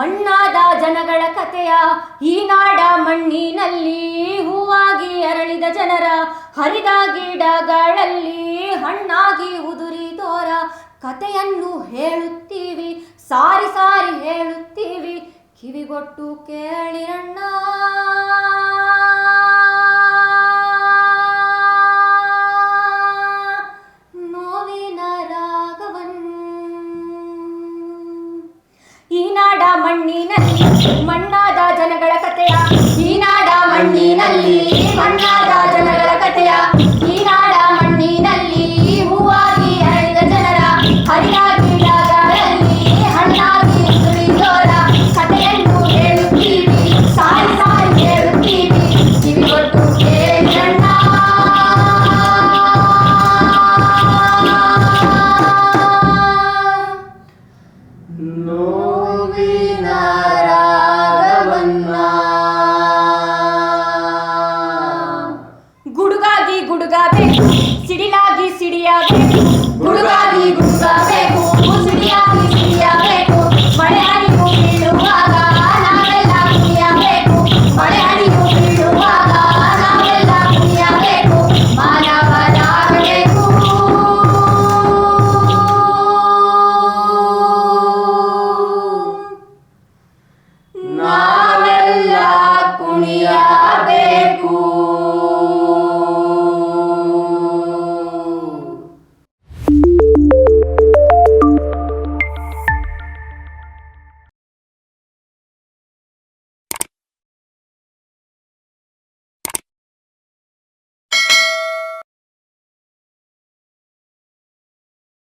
ಮಣ್ಣಾದ ಜನಗಳ ಕಥೆಯ ಈ ನಾಡ ಮಣ್ಣಿನಲ್ಲಿ ಹೂವಾಗಿ ಅರಳಿದ ಜನರ ಹರಿದ ಗಿಡಗಳಲ್ಲಿ ಹಣ್ಣಾಗಿ ಉದುರಿದೋರ ಕಥೆಯನ್ನು ಹೇಳುತ್ತೀವಿ, ಸಾರಿ ಸಾರಿ ಹೇಳುತ್ತೀವಿ, ಕಿವಿಗೊಟ್ಟು ಕೇಳಿರಣ್ಣ. ನೋವಿನ ರಾಗವನ್ನು ಈ ನಾಡ ಮಣ್ಣಿನಲ್ಲಿ ಮಣ್ಣ